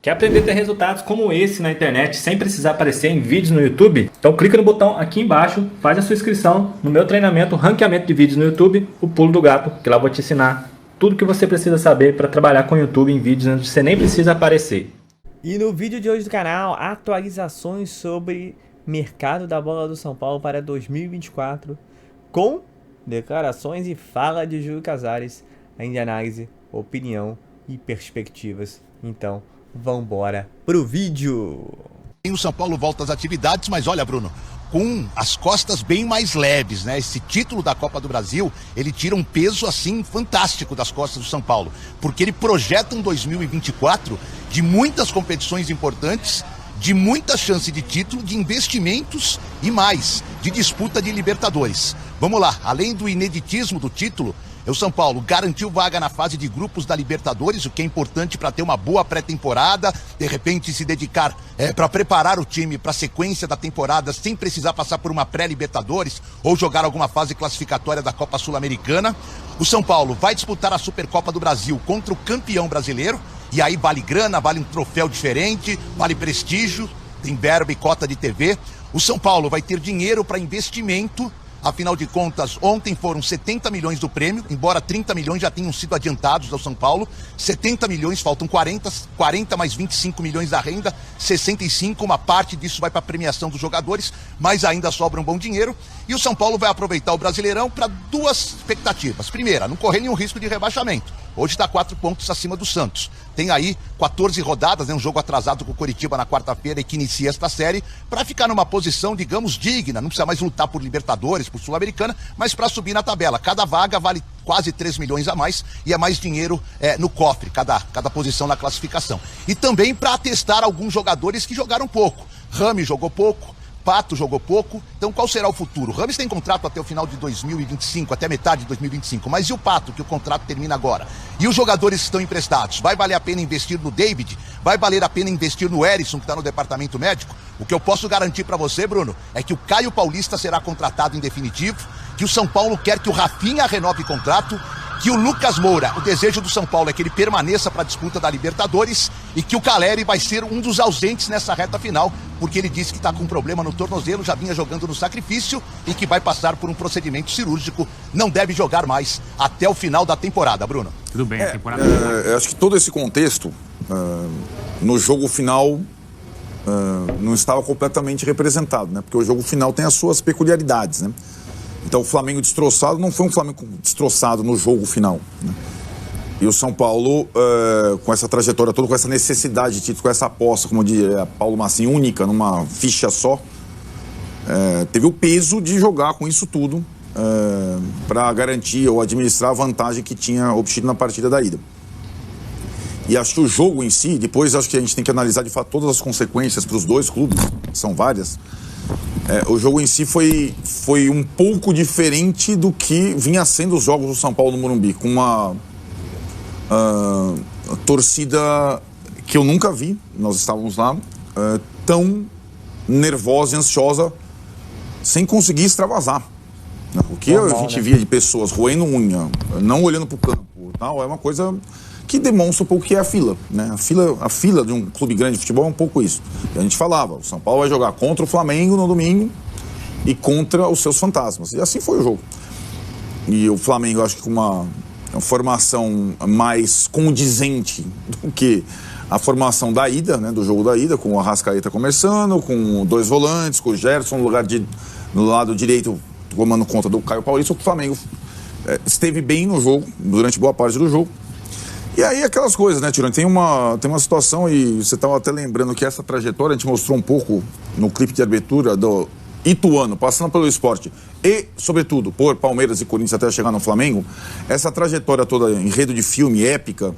Quer aprender a ter resultados como esse na internet sem precisar aparecer em vídeos no YouTube? Então clica no botão aqui embaixo, faz a sua inscrição no meu treinamento Ranqueamento de Vídeos no YouTube, o Pulo do Gato, que lá eu vou te ensinar tudo que você precisa saber para trabalhar com o YouTube em vídeos onde você nem precisa aparecer. E no vídeo de hoje do canal, atualizações sobre mercado da bola do São Paulo para 2024, com declarações e fala de Júlio Casares, além de análise, opinião e perspectivas. Então, vambora pro vídeo! O São Paulo volta às atividades, mas olha, Bruno, com as costas bem mais leves, né? Esse título da Copa do Brasil, ele tira um peso, assim, fantástico das costas do São Paulo, porque ele projeta um 2024 de muitas competições importantes, de muita chance de título, de investimentos e mais, de disputa de Libertadores. Vamos lá, além do ineditismo do título, o São Paulo garantiu vaga na fase de grupos da Libertadores, o que é importante para ter uma boa pré-temporada, de repente se dedicar para preparar o time para a sequência da temporada sem precisar passar por uma pré-Libertadores ou jogar alguma fase classificatória da Copa Sul-Americana. O São Paulo vai disputar a Supercopa do Brasil contra o campeão brasileiro, e aí vale grana, vale um troféu diferente, vale prestígio, tem verba e cota de TV. O São Paulo vai ter dinheiro para investimento. Afinal de contas, ontem foram 70 milhões do prêmio, embora 30 milhões já tenham sido adiantados ao São Paulo. 70 milhões, faltam 40 mais 25 milhões da renda, 65, uma parte disso vai para a premiação dos jogadores, mas ainda sobra um bom dinheiro. E o São Paulo vai aproveitar o Brasileirão para duas expectativas. Primeira, não correr nenhum risco de rebaixamento. Hoje está 4 pontos acima do Santos. Tem aí 14 rodadas, né, um jogo atrasado com o Coritiba na quarta-feira e que inicia esta série, para ficar numa posição, digamos, digna. Não precisa mais lutar por Libertadores, por Sul-Americana, mas para subir na tabela. Cada vaga vale quase 3 milhões a mais e é mais dinheiro no cofre, cada posição na classificação. E também para atestar alguns jogadores que jogaram pouco. Rami jogou pouco, Pato jogou pouco, então qual será o futuro? O Rames tem contrato até o final de 2025, até metade de 2025, mas e o Pato, que o contrato termina agora? E os jogadores que estão emprestados? Vai valer a pena investir no David? Vai valer a pena investir no Erisson, que está no departamento médico? O que eu posso garantir para você, Bruno, é que o Caio Paulista será contratado em definitivo, que o São Paulo quer que o Rafinha renove contrato, que o Lucas Moura, o desejo do São Paulo é que ele permaneça para a disputa da Libertadores e que o Caleri vai ser um dos ausentes nessa reta final, porque ele disse que está com um problema no tornozelo, já vinha jogando no sacrifício e que vai passar por um procedimento cirúrgico, não deve jogar mais até o final da temporada, Bruno. Tudo bem, a temporada... acho que todo esse contexto, no jogo final, não estava completamente representado, né? Porque o jogo final tem as suas peculiaridades, né? Então o Flamengo destroçado não foi um Flamengo destroçado no jogo final, né? E o São Paulo, com essa trajetória toda, com essa necessidade de título, com essa aposta, como diria Paulo Massim, única, numa ficha só, teve o peso de jogar com isso tudo para garantir ou administrar a vantagem que tinha obtido na partida da ida. E acho que o jogo em si, depois acho que a gente tem que analisar de fato todas as consequências para os dois clubes, são várias. O jogo em si foi um pouco diferente do que vinha sendo os jogos do São Paulo no Morumbi, com uma torcida que eu nunca vi, nós estávamos lá, tão nervosa e ansiosa, sem conseguir extravasar. O que a gente via de pessoas roendo unha, não olhando para o campo, tal, é uma coisa que demonstra um pouco o que é a fila, né? A fila de um clube grande de futebol é um pouco isso. E a gente falava, o São Paulo vai jogar contra o Flamengo no domingo e contra os seus fantasmas. E assim foi o jogo. E o Flamengo, acho que com uma formação mais condizente do que a formação da ida, né? Do jogo da ida, com o Arrascaeta começando, com 2 volantes, com o Gerson no lado direito, tomando conta do Caio Paulista. O Flamengo esteve bem no jogo, durante boa parte do jogo. E aí aquelas coisas, né, Tirone? Tem uma situação, e você estava até lembrando que essa trajetória, a gente mostrou um pouco no clipe de abertura do Ituano, passando pelo Sport e, sobretudo, por Palmeiras e Corinthians até chegar no Flamengo. Essa trajetória toda, enredo de filme, épica,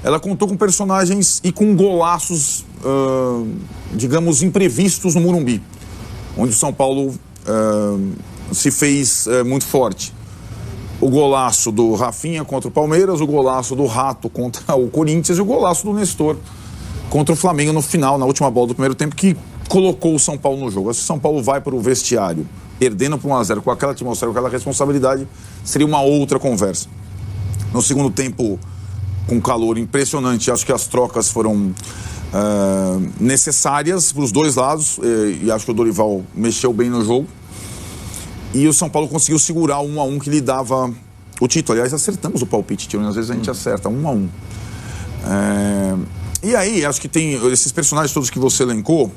ela contou com personagens e com golaços, digamos, imprevistos no Morumbi, onde o São Paulo se fez muito forte. O golaço do Rafinha contra o Palmeiras, o golaço do Rato contra o Corinthians e o golaço do Nestor contra o Flamengo no final, na última bola do primeiro tempo, que colocou o São Paulo no jogo. Se o São Paulo vai para o vestiário perdendo por 1-0, com aquela atmosfera, com aquela responsabilidade, seria uma outra conversa. No segundo tempo, com calor impressionante, acho que as trocas foram necessárias para os dois lados, e acho que o Dorival mexeu bem no jogo. E o São Paulo conseguiu segurar o 1-1 que lhe dava o título. Aliás, acertamos o palpite, Tironi, às vezes a gente acerta 1-1. E aí, acho que tem esses personagens todos que você elencou,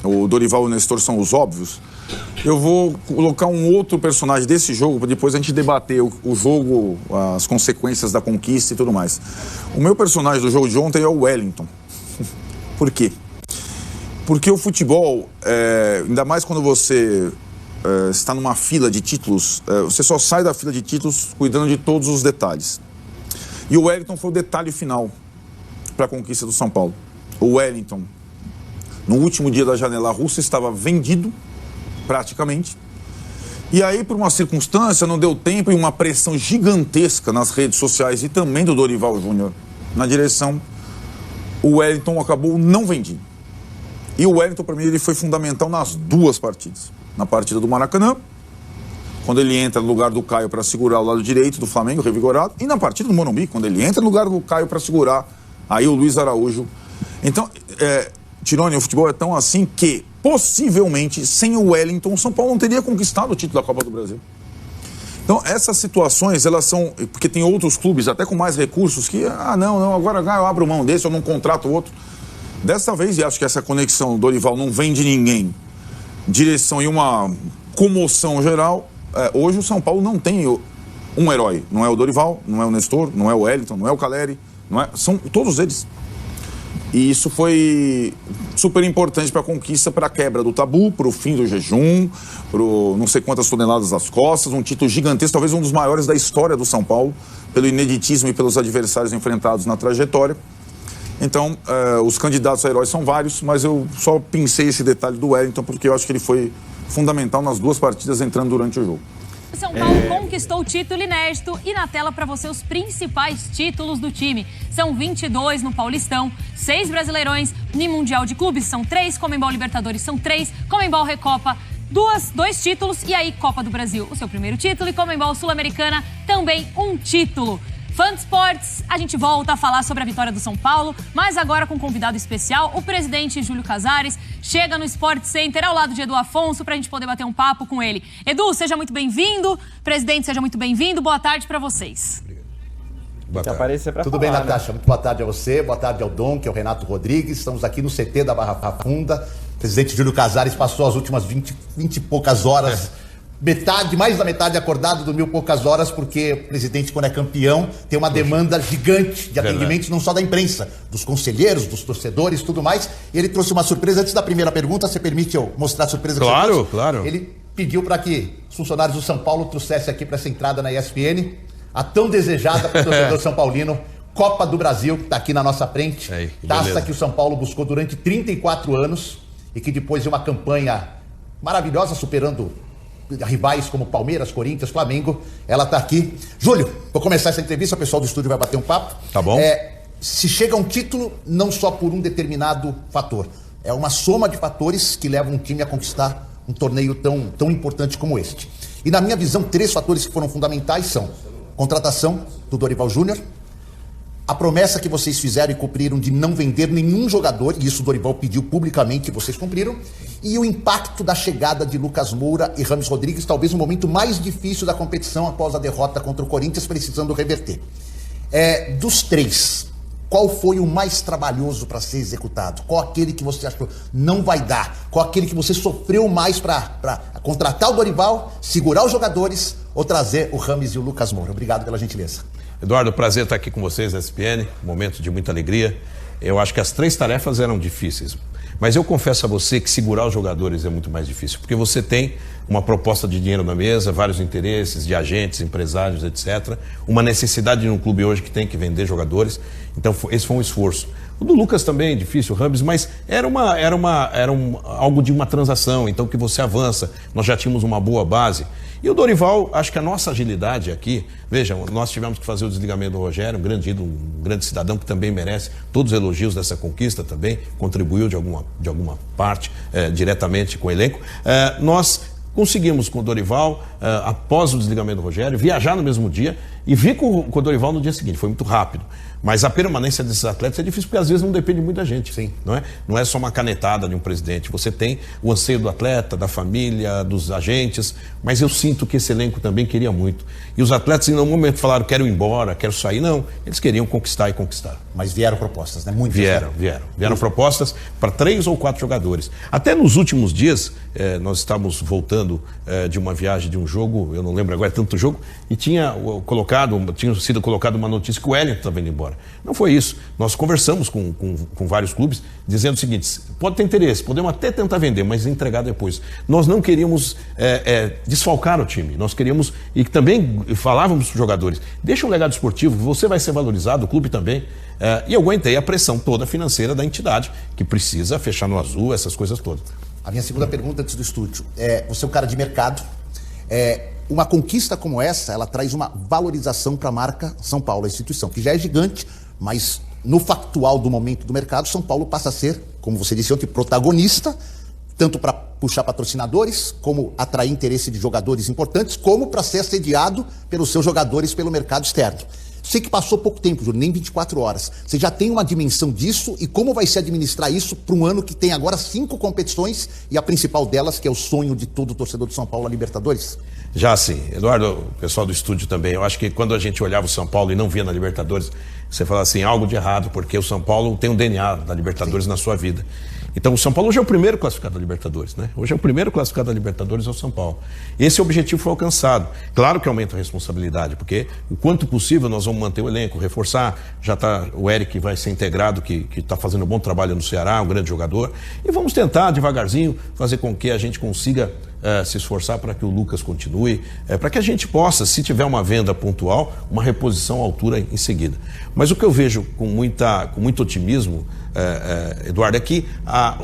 o Dorival e o Nestor são os óbvios. Eu vou colocar um outro personagem desse jogo para depois a gente debater o jogo, as consequências da conquista e tudo mais. O meu personagem do jogo de ontem é o Wellington. Por quê? Porque o futebol, ainda mais quando você está numa fila de títulos, você só sai da fila de títulos cuidando de todos os detalhes. E o Wellington foi o detalhe final para a conquista do São Paulo. O Wellington, no último dia da janela russa, estava vendido, praticamente. E aí, por uma circunstância, não deu tempo e uma pressão gigantesca nas redes sociais e também do Dorival Júnior na direção, o Wellington acabou não vendido. E o Wellington, para mim, ele foi fundamental nas duas partidas. Na partida do Maracanã, quando ele entra no lugar do Caio para segurar o lado direito do Flamengo, revigorado, e na partida do Morumbi, quando ele entra no lugar do Caio para segurar aí o Luiz Araújo. Então, Tironi, o futebol é tão assim que, possivelmente, sem o Wellington, o São Paulo não teria conquistado o título da Copa do Brasil. Então, essas situações, elas são... Porque tem outros clubes, até com mais recursos, que, não, agora eu abro mão desse, eu não contrato outro. Dessa vez, e acho que essa conexão do Dorival não vem de ninguém, direção e uma comoção geral, hoje o São Paulo não tem um herói. Não é o Dorival, não é o Nestor, não é o Wellington, não é o Caleri, são todos eles. E isso foi super importante para a conquista, para a quebra do tabu, para o fim do jejum, para não sei quantas toneladas das costas, um título gigantesco, talvez um dos maiores da história do São Paulo, pelo ineditismo e pelos adversários enfrentados na trajetória. Então, os candidatos a heróis são vários, mas eu só pensei esse detalhe do Wellington, porque eu acho que ele foi fundamental nas duas partidas entrando durante o jogo. O São Paulo conquistou o título inédito e na tela para você os principais títulos do time. São 22 no Paulistão, 6 Brasileirões, no Mundial de Clubes são 3, Conmebol Libertadores são 3, Conmebol Recopa 2 títulos e aí Copa do Brasil, o seu primeiro título, e Conmebol Sul-Americana também um título. Fã de esportes, a gente volta a falar sobre a vitória do São Paulo, mas agora com um convidado especial, o presidente Júlio Casares, chega no Sport Center ao lado de Edu Afonso para a gente poder bater um papo com ele. Edu, seja muito bem-vindo. Presidente, seja muito bem-vindo. Boa tarde para vocês. Boa tarde. Tudo bem, Natasha? Muito boa tarde a você, boa tarde ao Dom, que é o Renato Rodrigues. Estamos aqui no CT da Barra Funda. O presidente Júlio Casares passou as últimas 20 e poucas horas... mais da metade acordado, dormiu poucas horas, porque o presidente, quando é campeão, tem uma demanda gigante de atendimentos, não só da imprensa, dos conselheiros, dos torcedores, tudo mais. E ele trouxe uma surpresa. Antes da primeira pergunta, você permite eu mostrar a surpresa? Claro, claro. Ele pediu para que os funcionários do São Paulo trouxessem aqui para essa entrada na ESPN a tão desejada para o torcedor São Paulino, Copa do Brasil, que está aqui na nossa frente. Taça que o São Paulo buscou durante 34 anos e que depois de uma campanha maravilhosa, superando rivais como Palmeiras, Corinthians, Flamengo, ela tá aqui. Júlio, vou começar essa entrevista, o pessoal do estúdio vai bater um papo. Tá bom. Se chega a um título, não só por um determinado fator, é uma soma de fatores que levam um time a conquistar um torneio tão importante como este. E na minha visão, 3 fatores que foram fundamentais são contratação do Dorival Júnior, a promessa que vocês fizeram e cumpriram de não vender nenhum jogador, e isso o Dorival pediu publicamente e vocês cumpriram, e o impacto da chegada de Lucas Moura e Rames Rodrigues, talvez no momento mais difícil da competição após a derrota contra o Corinthians, precisando reverter. Dos 3, qual foi o mais trabalhoso para ser executado? Qual aquele que você achou não vai dar? Qual aquele que você sofreu mais para contratar o Dorival, segurar os jogadores ou trazer o Rames e o Lucas Moura? Obrigado pela gentileza. Eduardo, prazer estar aqui com vocês na ESPN, momento de muita alegria. Eu acho que as 3 tarefas eram difíceis, mas eu confesso a você que segurar os jogadores é muito mais difícil, porque você tem uma proposta de dinheiro na mesa, vários interesses de agentes, empresários, etc. Uma necessidade num clube hoje que tem que vender jogadores, então esse foi um esforço. O do Lucas também é difícil, o Rames, mas era algo de uma transação, então que você avança, nós já tínhamos uma boa base. E o Dorival, acho que a nossa agilidade aqui, vejam, nós tivemos que fazer o desligamento do Rogério, um grande ídolo, um grande cidadão que também merece todos os elogios dessa conquista também, contribuiu de alguma parte diretamente com o elenco. Nós conseguimos com o Dorival, após o desligamento do Rogério, viajar no mesmo dia E vi com o Dorival no dia seguinte, foi muito rápido. Mas a permanência desses atletas é difícil porque às vezes não depende muito da gente. Sim. Não é só uma canetada de um presidente. Você tem o anseio do atleta, da família, dos agentes, mas eu sinto que esse elenco também queria muito. E os atletas em nenhum momento falaram, quero ir embora, quero sair. Não, eles queriam conquistar e conquistar. Mas vieram propostas, né? Muitas. Vieram propostas para 3 ou 4 jogadores. Até nos últimos dias, nós estávamos voltando de uma viagem de um jogo, eu não lembro agora, tanto jogo, e tinha sido colocado uma notícia que o Wellington estava indo embora. Não foi isso. Nós conversamos com vários clubes, dizendo o seguinte, pode ter interesse, podemos até tentar vender, mas entregar depois. Nós não queríamos desfalcar o time, nós queríamos, e também falávamos para os jogadores, deixa um legado esportivo, você vai ser valorizado, o clube também. E eu aguentei a pressão toda financeira da entidade, que precisa fechar no azul, essas coisas todas. A minha segunda pergunta antes do estúdio. Você é um cara de mercado. Uma conquista como essa, ela traz uma valorização para a marca São Paulo, a instituição, que já é gigante, mas no factual do momento do mercado, São Paulo passa a ser, como você disse ontem, protagonista, tanto para puxar patrocinadores, como atrair interesse de jogadores importantes, como para ser assediado pelos seus jogadores pelo mercado externo. Sei que passou pouco tempo, Júlio, nem 24 horas. Você já tem uma dimensão disso e como vai se administrar isso para um ano que tem agora 5 competições e a principal delas, que é o sonho de todo torcedor do São Paulo, a Libertadores? Já sim. Eduardo, o pessoal do estúdio também, eu acho que quando a gente olhava o São Paulo e não via na Libertadores, você fala assim, algo de errado, porque o São Paulo tem um DNA da Libertadores Sim. na sua vida. Então o São Paulo hoje é o primeiro classificado da Libertadores, né? Hoje é o primeiro classificado da Libertadores é o São Paulo. Esse objetivo foi alcançado. Claro que aumenta a responsabilidade, porque o quanto possível nós vamos manter o elenco, reforçar. Já está o Eric vai ser integrado, que está fazendo um bom trabalho no Ceará, um grande jogador. E vamos tentar devagarzinho fazer com que a gente consiga se esforçar para que o Lucas continue, para que a gente possa, se tiver uma venda pontual, uma reposição à altura em seguida. Mas o que eu vejo com muito otimismo, Eduardo, é que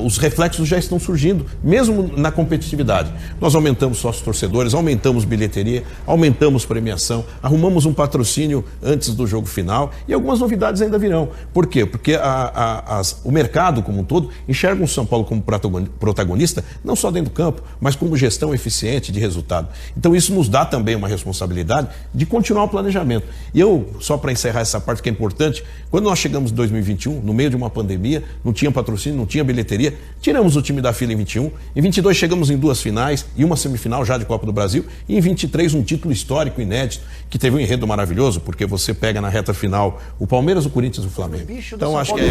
os reflexos já estão surgindo, mesmo na competitividade. Nós aumentamos sócios torcedores, aumentamos bilheteria, aumentamos premiação, arrumamos um patrocínio antes do jogo final e algumas novidades ainda virão. Por quê? Porque o mercado como um todo enxerga o São Paulo como protagonista, não só dentro do campo, mas como gestão eficiente de resultado. Então isso nos dá também uma responsabilidade de continuar o planejamento. E eu, só para encerrar essa parte que é importante, quando nós chegamos em 2021, no meio de uma pandemia, não tinha patrocínio, não tinha bilheteria, tiramos o time da fila em 21, em 22 chegamos em 2 finais e uma semifinal já de Copa do Brasil, e em 23 um título histórico inédito, que teve um enredo maravilhoso, porque você pega na reta final o Palmeiras, o Corinthians e o Flamengo. Então acho que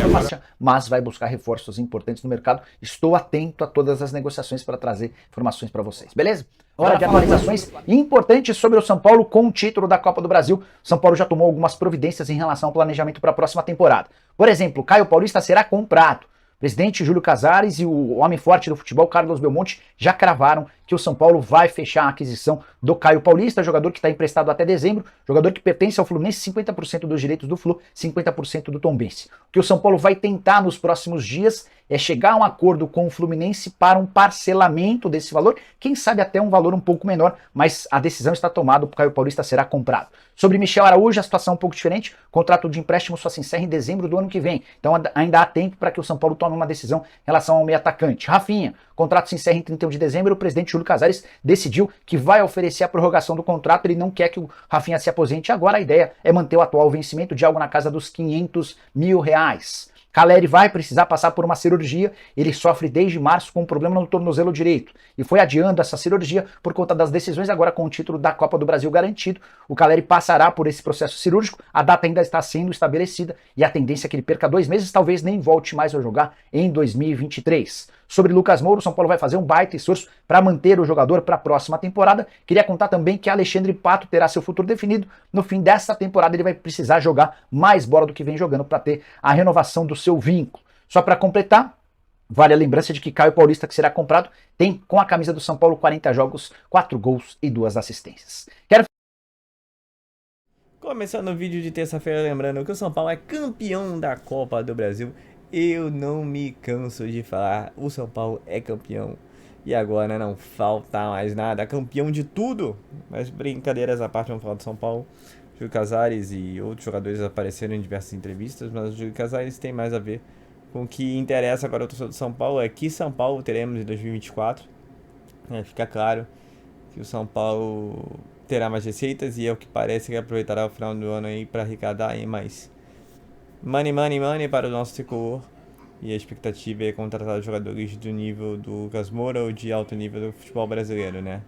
mas vai buscar reforços importantes no mercado. Estou atento a todas as negociações para trazer informações para vocês, beleza? Hora de atualizações importantes sobre o São Paulo com o título da Copa do Brasil. São Paulo já tomou algumas providências em relação ao planejamento para a próxima temporada. Por exemplo, Caio Paulista será comprado. O presidente Júlio Casares e o homem forte do futebol, Carlos Belmonte, já cravaram que o São Paulo vai fechar a aquisição do Caio Paulista, jogador que está emprestado até dezembro, jogador que pertence ao Fluminense, 50% dos direitos do Flu, 50% do Tombense. O que o São Paulo vai tentar nos próximos dias é chegar a um acordo com o Fluminense para um parcelamento desse valor, quem sabe até um valor um pouco menor, mas a decisão está tomada, o Caio Paulista será comprado. Sobre Michel Araújo, a situação é um pouco diferente, o contrato de empréstimo só se encerra em dezembro do ano que vem, então ainda há tempo para que o São Paulo tome uma decisão em relação ao meio atacante. Rafinha, o contrato se encerra em 31 de dezembro, o presidente Júlio Casares decidiu que vai oferecer a prorrogação do contrato, ele não quer que o Rafinha se aposente agora, a ideia é manter o atual vencimento de algo na casa dos R$500 mil. Caleri vai precisar passar por uma cirurgia, ele sofre desde março com um problema no tornozelo direito e foi adiando essa cirurgia por conta das decisões. Agora com o título da Copa do Brasil garantido, o Caleri passará por esse processo cirúrgico, a data ainda está sendo estabelecida e a tendência é que ele perca 2 meses, talvez nem volte mais a jogar em 2023. Sobre Lucas Moura, o São Paulo vai fazer um baita esforço para manter o jogador para a próxima temporada. Queria contar também que Alexandre Pato terá seu futuro definido. No fim dessa temporada ele vai precisar jogar mais bola do que vem jogando para ter a renovação do seu vínculo. Só para completar, vale a lembrança de que Caio Paulista, que será comprado, tem com a camisa do São Paulo 40 jogos, 4 gols e 2 assistências. Começando o vídeo de terça-feira, lembrando que o São Paulo é campeão da Copa do Brasil. Eu não me canso de falar, o São Paulo é campeão. E agora não falta mais nada, campeão de tudo. Mas brincadeiras à parte, vamos falar do São Paulo. Júlio Casares e outros jogadores apareceram em diversas entrevistas, mas o Júlio Casares tem mais a ver com o que interessa agora ao torcedor do São Paulo. É que São Paulo teremos em 2024. Fica claro que o São Paulo terá mais receitas e é o que parece que aproveitará o final do ano aí para arrecadar aí mais money para o nosso tricolor. E a expectativa é contratar jogadores do nível do Lucas Moura ou de alto nível do futebol brasileiro, né?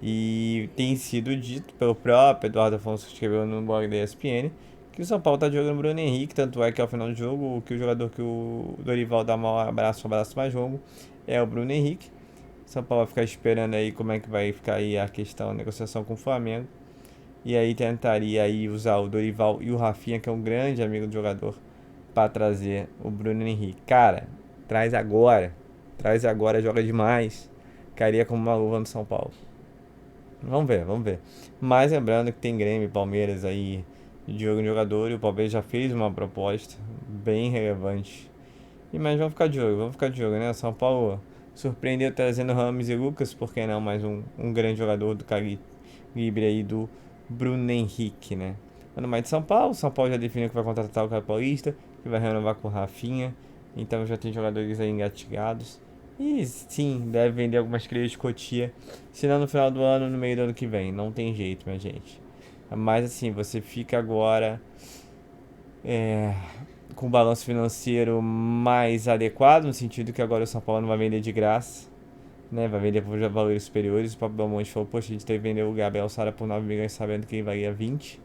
E tem sido dito pelo próprio Eduardo Afonso, que escreveu no blog da ESPN, que o São Paulo tá jogando Bruno Henrique, tanto é que ao final do jogo, que o jogador que o Dorival dá um abraço mais jogo, é o Bruno Henrique. O São Paulo vai ficar esperando aí como é que vai ficar aí a questão, a negociação com o Flamengo. E aí tentaria aí usar o Dorival e o Rafinha, que é um grande amigo do jogador, para trazer o Bruno Henrique. Cara, traz agora, joga demais. Cairia como uma luva no São Paulo. Vamos ver. Mas lembrando que tem Grêmio e Palmeiras aí de jogador, e o Palmeiras já fez uma proposta bem relevante. Mas vamos ficar de olho, né? São Paulo surpreendeu trazendo Rames e Lucas, por que não mais um grande jogador do calibre aí do Bruno Henrique, né? No mais de São Paulo já definiu que vai contratar o Caio Paulista, que vai renovar com o Rafinha, então já tem jogadores aí engatilhados. E sim, deve vender algumas crias de Cotia, senão no final do ano, no meio do ano que vem. Não tem jeito, minha gente. Mas assim, você fica agora com o balanço financeiro mais adequado, no sentido que agora o São Paulo não vai vender de graça, né? Vai vender por valores superiores. O próprio Belmonte falou, poxa, a gente teve que vender o Gabriel Sara por 9 milhões sabendo que ele valia 20,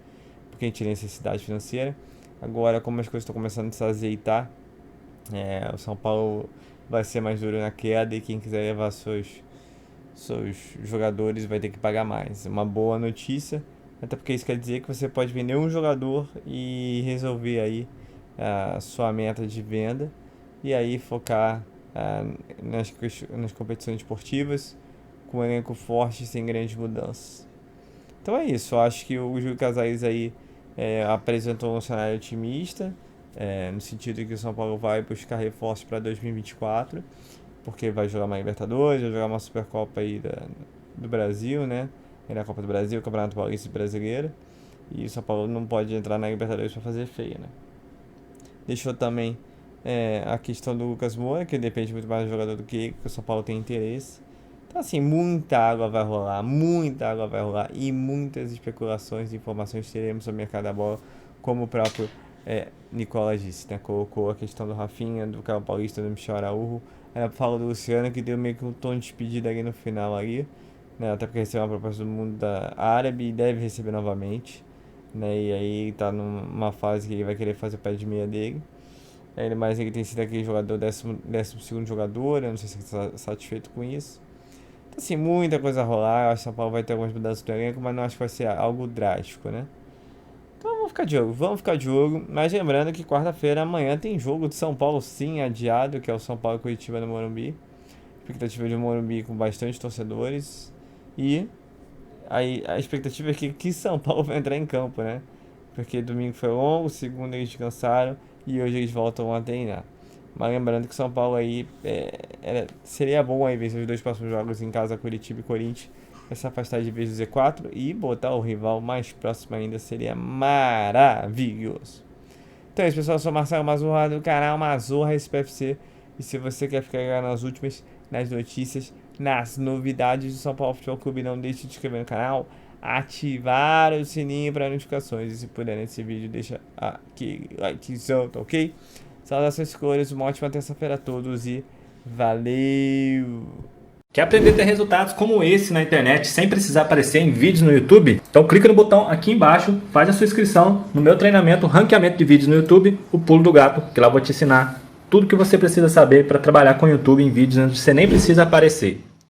porque a gente tinha necessidade financeira. Agora, como as coisas estão começando a se azeitar, o São Paulo vai ser mais duro na queda, e quem quiser levar seus jogadores vai ter que pagar mais. Uma boa notícia, até porque isso quer dizer que você pode vender um jogador e resolver aí a sua meta de venda, e aí focar nas competições esportivas com um elenco forte, sem grandes mudanças. Então é isso, eu acho que o Júlio Casares aí apresentou um cenário otimista, no sentido que o São Paulo vai buscar reforços para 2024, porque vai jogar uma Libertadores, vai jogar uma Supercopa aí do Brasil, né? Na Copa do Brasil, Campeonato Paulista e Brasileiro, e o São Paulo não pode entrar na Libertadores para fazer feio, né? Deixou também a questão do Lucas Moura, que depende muito mais do jogador do que o São Paulo tem interesse. Então assim, muita água vai rolar, e muitas especulações e informações teremos sobre o mercado da bola, como o próprio Nicola disse, né? Colocou a questão do Rafinha, do Caio Paulista, do Michel Araújo. Ela fala do Luciano, que deu meio que um tom de despedida ali no final ali, né? Até porque recebeu uma proposta do mundo da árabe e deve receber novamente, né? E aí tá numa fase que ele vai querer fazer o pé de meia dele. Mas ele tem sido aquele jogador, 12º jogador, eu não sei se ele está satisfeito com isso. Então assim, muita coisa a rolar. Eu acho que São Paulo vai ter algumas mudanças do elenco, mas não acho que vai ser algo drástico, né? Então vamos ficar de olho, mas lembrando que quarta-feira, amanhã, tem jogo de São Paulo sim adiado, que é o São Paulo e Curitiba no Morumbi. Expectativa de Morumbi com bastante torcedores, e aí a expectativa é que São Paulo vai entrar em campo, né? Porque domingo foi longo, segunda eles descansaram e hoje eles voltam a treinar. Mas lembrando que São Paulo aí seria bom aí ver os dois próximos jogos em casa, Curitiba e Corinthians, se afastar de vez do Z4 e botar o rival mais próximo ainda, seria maravilhoso. Então é isso, pessoal, eu sou Marcelo Mazurra do canal Mazurra SPFC, e se você quer ficar nas últimas, nas notícias, nas novidades do São Paulo Futebol Clube, não deixe de se inscrever no canal, ativar o sininho para notificações, e se puder nesse vídeo deixa aquele likezão, tá ok? Saudações cores, uma ótima terça-feira a todos e valeu! Quer aprender a ter resultados como esse na internet sem precisar aparecer em vídeos no YouTube? Então clica no botão aqui embaixo, faz a sua inscrição no meu treinamento Ranqueamento de Vídeos no YouTube, o Pulo do Gato, que lá eu vou te ensinar tudo que você precisa saber para trabalhar com o YouTube em vídeos onde você nem precisa aparecer.